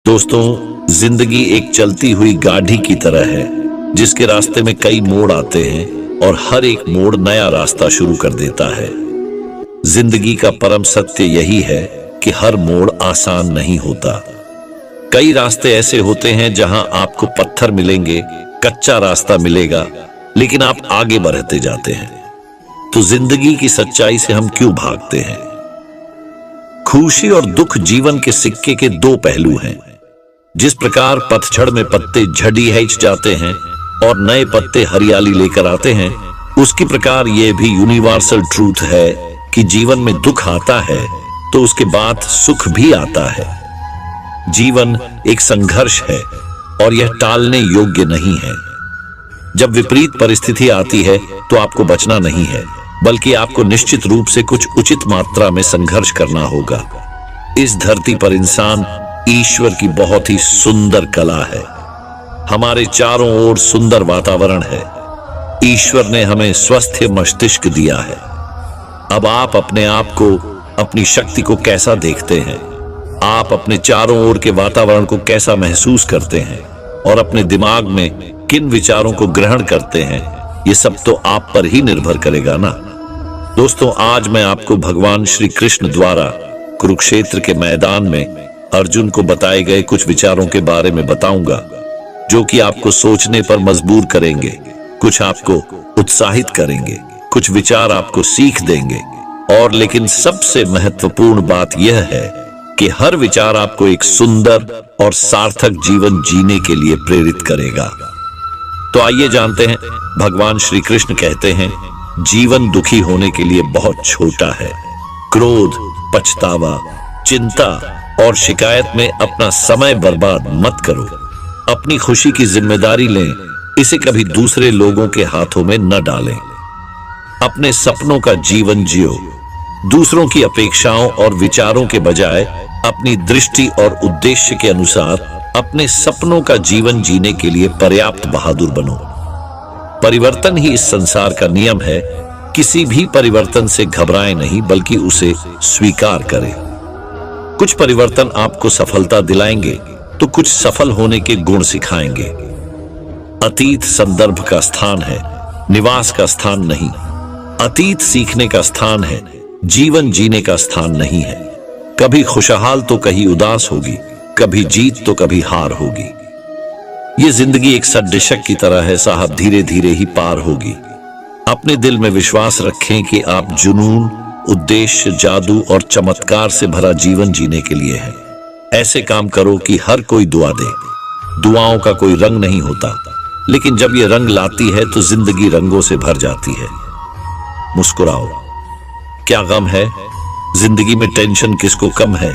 दोस्तों, जिंदगी एक चलती हुई गाड़ी की तरह है जिसके रास्ते में कई मोड़ आते हैं और हर एक मोड़ नया रास्ता शुरू कर देता है। जिंदगी का परम सत्य यही है कि हर मोड़ आसान नहीं होता। कई रास्ते ऐसे होते हैं जहां आपको पत्थर मिलेंगे, कच्चा रास्ता मिलेगा, लेकिन आप आगे बढ़ते जाते हैं। तो जिंदगी की सच्चाई से हम क्यों भागते हैं? खुशी और दुख जीवन के सिक्के के दो पहलू हैं। जिस प्रकार पतझड़ में पत्ते झड़ीहच जाते हैं और नए पत्ते हरियाली लेकर आते हैं, उसकी प्रकार यह भी यूनिवर्सल ट्रूथ है कि जीवन में दुख आता है तो उसके बाद सुख भी आता है। जीवन एक संघर्ष है और यह टालने योग्य नहीं है। जब विपरीत परिस्थिति आती है तो आपको बचना नहीं है, बल्कि आपको निश्चित रूप से कुछ उचित मात्रा में संघर्ष करना होगा। इस धरती पर इंसान ईश्वर की बहुत ही सुंदर कला है। हमारे चारों ओर सुंदर वातावरण है। ईश्वर ने हमें स्वस्थ मस्तिष्क दिया है। अब आप अपने आप को, अपनी शक्ति को कैसा देखते हैं? आप अपने चारों ओर के वातावरण को कैसा महसूस करते हैं और अपने दिमाग में किन विचारों को ग्रहण करते हैं? ये सब तो आप पर ही निर्भर करेगा ना। दोस्तों, आज मैं आपको भगवान श्री कृष्ण द्वारा कुरुक्षेत्र के मैदान में अर्जुन को बताए गए कुछ विचारों के बारे में बताऊंगा, जो कि आपको सोचने पर मजबूर करेंगे, कुछ आपको उत्साहित करेंगे, कुछ विचार आपको सीख देंगे, और लेकिन सबसे महत्वपूर्ण बात यह है कि हर विचार आपको एक सुंदर और सार्थक जीवन जीने के लिए प्रेरित करेगा। तो आइए जानते हैं। भगवान श्री कृष्ण कहते हैं, जीवन दुखी होने के लिए बहुत छोटा है। क्रोध, पछतावा, चिंता और शिकायत में अपना समय बर्बाद मत करो। अपनी खुशी की जिम्मेदारी लें, इसे कभी दूसरे लोगों के हाथों में न डालें। अपने सपनों का जीवन जियो। दूसरों की अपेक्षाओं और विचारों के बजाय अपनी दृष्टि और उद्देश्य के अनुसार अपने सपनों का जीवन जीने के लिए पर्याप्त बहादुर बनो। परिवर्तन ही इस संसार का नियम है। किसी भी परिवर्तन से घबराएं नहीं, बल्कि उसे स्वीकार करें। कुछ परिवर्तन आपको सफलता दिलाएंगे तो कुछ सफल होने के गुण सिखाएंगे। अतीत संदर्भ का स्थान है, निवास का स्थान नहीं। अतीत सीखने का स्थान है, जीवन जीने का स्थान नहीं है। कभी खुशहाल तो कहीं उदास होगी, कभी जीत तो कभी हार होगी। ये जिंदगी एक सड्डिशक की तरह है साहब, धीरे धीरे ही पार होगी। अपने दिल में विश्वास रखें कि आप जुनून, उद्देश्य, जादू और चमत्कार से भरा जीवन जीने के लिए है। ऐसे काम करो कि हर कोई दुआ दे। दुआओं का कोई रंग नहीं होता, लेकिन जब ये रंग लाती है तो जिंदगी रंगों से भर जाती है। मुस्कुराओ। क्या गम है? जिंदगी में टेंशन किसको कम है?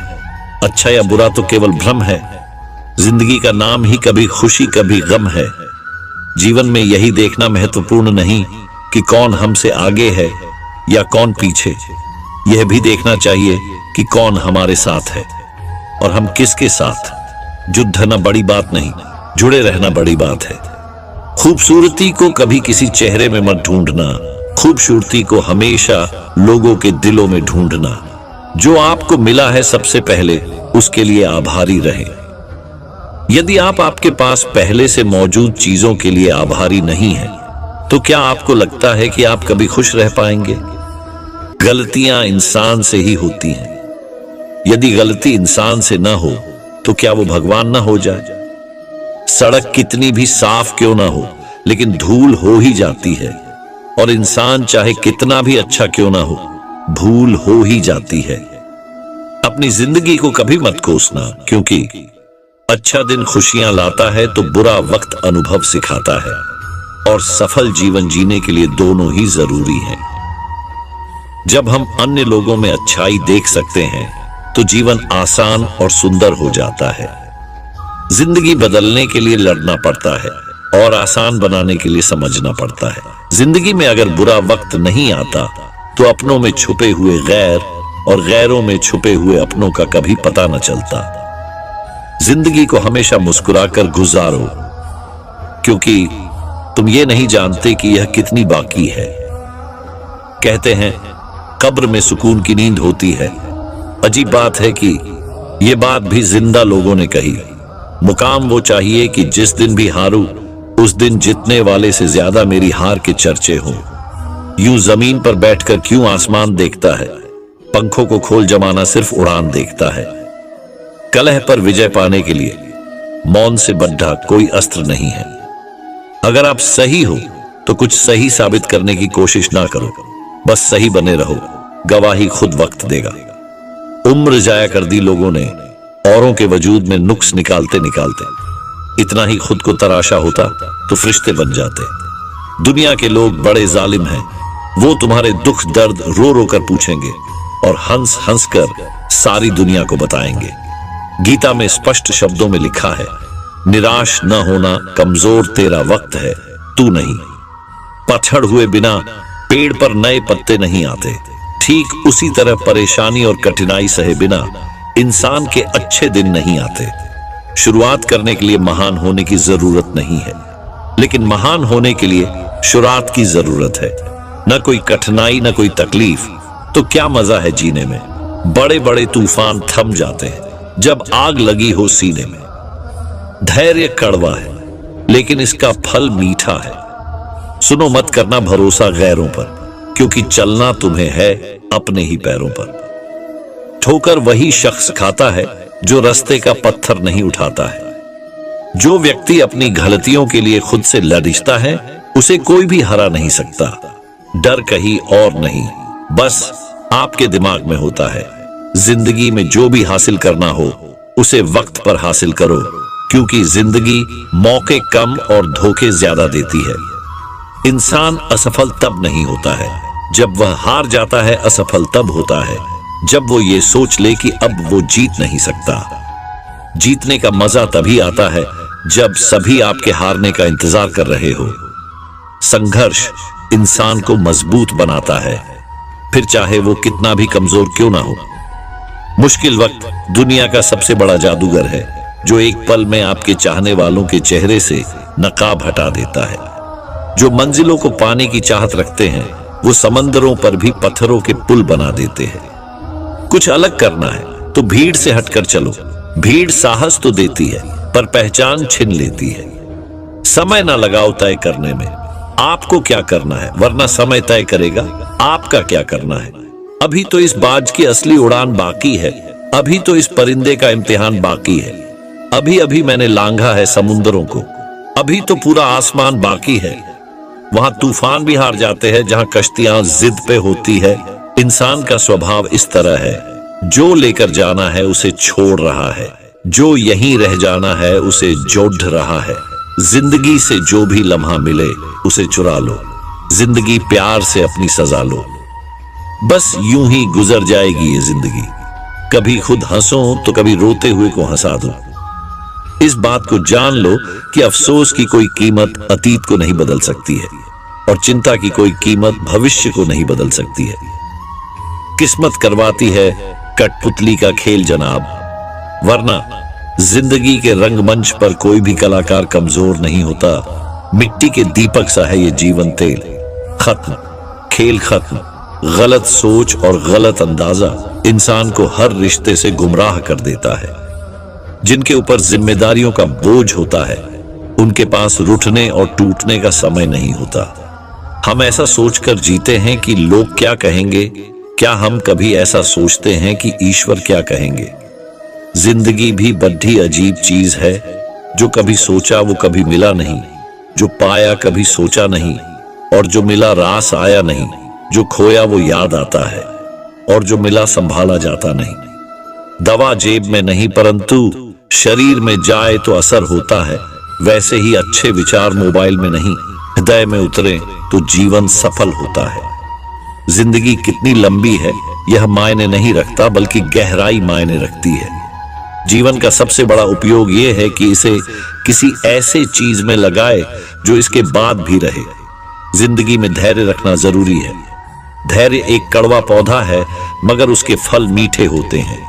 अच्छा या बुरा तो केवल भ्रम है। जिंदगी का नाम ही कभी खुशी कभी गम है। जीवन में यही देखना महत्वपूर्ण नहीं कि कौन हमसे आगे है या कौन पीछे। यह भी देखना चाहिए कि कौन हमारे साथ है और हम किसके साथ। जुड़ना बड़ी बात नहीं, जुड़े रहना बड़ी बात है। खूबसूरती को कभी किसी चेहरे में मत ढूंढना, खूबसूरती को हमेशा लोगों के दिलों में ढूंढना। जो आपको मिला है सबसे पहले, उसके लिए आभारी रहें। यदि आप आपके पास पहले से मौजूद चीजों के लिए आभारी नहीं हैं, तो क्या आपको लगता है कि आप कभी खुश रह पाएंगे? गलतियां इंसान से ही होती हैं। यदि गलती इंसान से ना हो तो क्या वो भगवान ना हो जाए? सड़क कितनी भी साफ क्यों ना हो, लेकिन धूल हो ही जाती है। और इंसान चाहे कितना भी अच्छा क्यों ना हो, भूल हो ही जाती है। अपनी जिंदगी को कभी मत कोसना, क्योंकि अच्छा दिन खुशियां लाता है तो बुरा वक्त अनुभव सिखाता है। और सफल जीवन जीने के लिए दोनों ही जरूरी हैं। जब हम अन्य लोगों में अच्छाई देख सकते हैं तो जीवन आसान और सुंदर हो जाता है। जिंदगी बदलने के लिए लड़ना पड़ता है और आसान बनाने के लिए समझना पड़ता है। जिंदगी में अगर बुरा वक्त नहीं आता तो अपनों में छुपे हुए गैर और गैरों में छुपे हुए अपनों का कभी पता न चलता। जिंदगी को हमेशा मुस्कुराकर गुजारो, क्योंकि तुम ये नहीं जानते कि यह कितनी बाकी है। कहते हैं कब्र में सुकून की नींद होती है। अजीब बात है कि यह बात भी जिंदा लोगों ने कही, मुकाम वो चाहिए कि जिस दिन भी हारूं उस दिन जीतने वाले से ज्यादा मेरी हार के चर्चे हों। यूं जमीन पर बैठकर क्यों आसमान देखता है, पंखों को खोल जमाना सिर्फ उड़ान देखता है। कलह पर विजय पाने के लिए मौन से बढ़ा कोई अस्त्र नहीं है। अगर आप सही हो तो कुछ सही साबित करने की कोशिश ना करो, बस सही बने रहो, गवाही खुद वक्त देगा। उम्र जाया कर दी लोगों ने औरों के वजूद में नुक्स निकालते निकालते। इतना ही खुद को तराशा होता तो फरिश्ते बन जाते। दुनिया के लोग बड़े जालिम हैं, वो तुम्हारे दुख दर्द रो रो कर पूछेंगे और हंस हंस कर सारी दुनिया को बताएंगे। गीता में स्पष्ट शब्दों में लिखा है, निराश न होना, कमजोर तेरा वक्त है, तू नहीं। पतझड़ हुए बिना पेड़ पर नए पत्ते नहीं आते। ठीक उसी तरह परेशानी और कठिनाई सहे बिना इंसान के अच्छे दिन नहीं आते। शुरुआत करने के लिए महान होने की जरूरत नहीं है, लेकिन महान होने के लिए शुरुआत की जरूरत है। न कोई कठिनाई न कोई तकलीफ तो क्या मजा है जीने में। बड़े बड़े तूफान थम जाते हैं जब आग लगी हो सीने में। धैर्य कड़वा है लेकिन इसका फल मीठा है। सुनो मत करना भरोसा गैरों पर, क्योंकि चलना तुम्हें है अपने ही पैरों पर। ठोकर वही शख्स खाता है जो रास्ते का पत्थर नहीं उठाता है। जो व्यक्ति अपनी गलतियों के लिए खुद से लड़ता है उसे कोई भी हरा नहीं सकता। डर कहीं और नहीं, बस आपके दिमाग में होता है। जिंदगी में जो भी हासिल करना हो उसे वक्त पर हासिल करो, क्योंकि जिंदगी मौके कम और धोखे ज्यादा देती है। इंसान असफल तब नहीं होता है जब वह हार जाता है, असफल तब होता है जब वो ये सोच ले कि अब वो जीत नहीं सकता। जीतने का मजा तभी आता है जब सभी आपके हारने का इंतजार कर रहे हो। संघर्ष इंसान को मजबूत बनाता है, फिर चाहे वो कितना भी कमजोर क्यों ना हो। मुश्किल वक्त दुनिया का सबसे बड़ा जादूगर है, जो एक पल में आपके चाहने वालों के चेहरे से नकाब हटा देता है। जो मंजिलों को पाने की चाहत रखते हैं वो समंदरों पर भी पत्थरों के पुल बना देते हैं। कुछ अलग करना है तो भीड़ से हटकर चलो। भीड़ साहस तो देती है पर पहचान छीन लेती है। समय ना लगाओ तय करने में आपको क्या करना है, वरना समय तय करेगा आपका क्या करना है। अभी तो इस बाज की असली उड़ान बाकी है, अभी तो इस परिंदे का इम्तिहान बाकी है। अभी अभी मैंने लांघा है समुद्रों को, अभी तो पूरा आसमान बाकी है। वहां तूफान भी हार जाते हैं जहां कश्तियां जिद पे होती है। इंसान का स्वभाव इस तरह है, जो लेकर जाना है उसे छोड़ रहा है, जो यहीं रह जाना है उसे जोड़ रहा है। जिंदगी से जो भी लम्हा मिले उसे चुरा लो, जिंदगी प्यार से अपनी सजा लो। बस यूं ही गुजर जाएगी ये जिंदगी, कभी खुद हंसो तो कभी रोते हुए को हंसा दो। इस बात को जान लो कि अफसोस की कोई कीमत अतीत को नहीं बदल सकती है और चिंता की कोई कीमत भविष्य को नहीं बदल सकती है। किस्मत करवाती है कठपुतली का खेल जनाब, वरना जिंदगी के रंगमंच पर कोई भी कलाकार कमजोर नहीं होता। मिट्टी के दीपक सा है ये जीवन तेल। खत्म, खेल खत्म। गलत सोच और गलत अंदाजा इंसान को हर रिश्ते से गुमराह कर देता है। जिनके ऊपर जिम्मेदारियों का बोझ होता है उनके पास रूठने और टूटने का समय नहीं होता। हम ऐसा सोचकर जीते हैं कि लोग क्या कहेंगे, क्या हम कभी ऐसा सोचते हैं कि ईश्वर क्या कहेंगे। जिंदगी भी बड़ी अजीब चीज है, जो कभी सोचा वो कभी मिला नहीं, जो पाया कभी सोचा नहीं, और जो मिला रास आया नहीं, जो खोया वो याद आता है, और जो मिला संभाला जाता नहीं। दवा जेब में नहीं परंतु शरीर में जाए तो असर होता है। वैसे ही अच्छे विचार मोबाइल में नहीं, हृदय में उतरे तो जीवन सफल होता है। जिंदगी कितनी लंबी है यह मायने नहीं रखता, बल्कि गहराई मायने रखती है। जीवन का सबसे बड़ा उपयोग यह है कि इसे किसी ऐसे चीज में लगाए जो इसके बाद भी रहे। जिंदगी में धैर्य रखना जरूरी है। धैर्य एक कड़वा पौधा है मगर उसके फल मीठे होते हैं।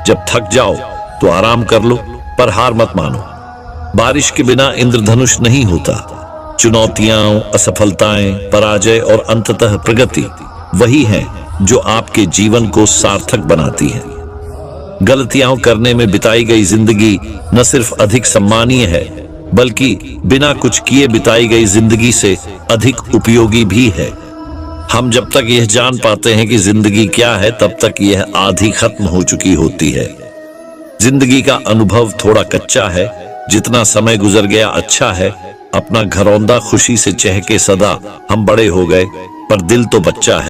जब थक जाओ तो आराम कर लो, पर हार मत मानो। बारिश के बिना इंद्रधनुष नहीं होता। चुनौतियां, असफलताएं, पराजय और अंततः प्रगति वही हैं जो आपके जीवन को सार्थक बनाती हैं। गलतियां करने में बिताई गई जिंदगी न सिर्फ अधिक सम्मानीय है, बल्कि बिना कुछ किए बिताई गई जिंदगी से अधिक उपयोगी भी है। हम जब तक यह जान पाते हैं कि जिंदगी क्या है, तब तक यह आधी खत्म हो चुकी होती है। जिंदगी का अनुभव थोड़ा कच्चा है, जितना समय गुजर गया अच्छा है। अपना घरौंदा खुशी से चहके सदा हम बड़े हो गए, पर दिल तो बच्चा है।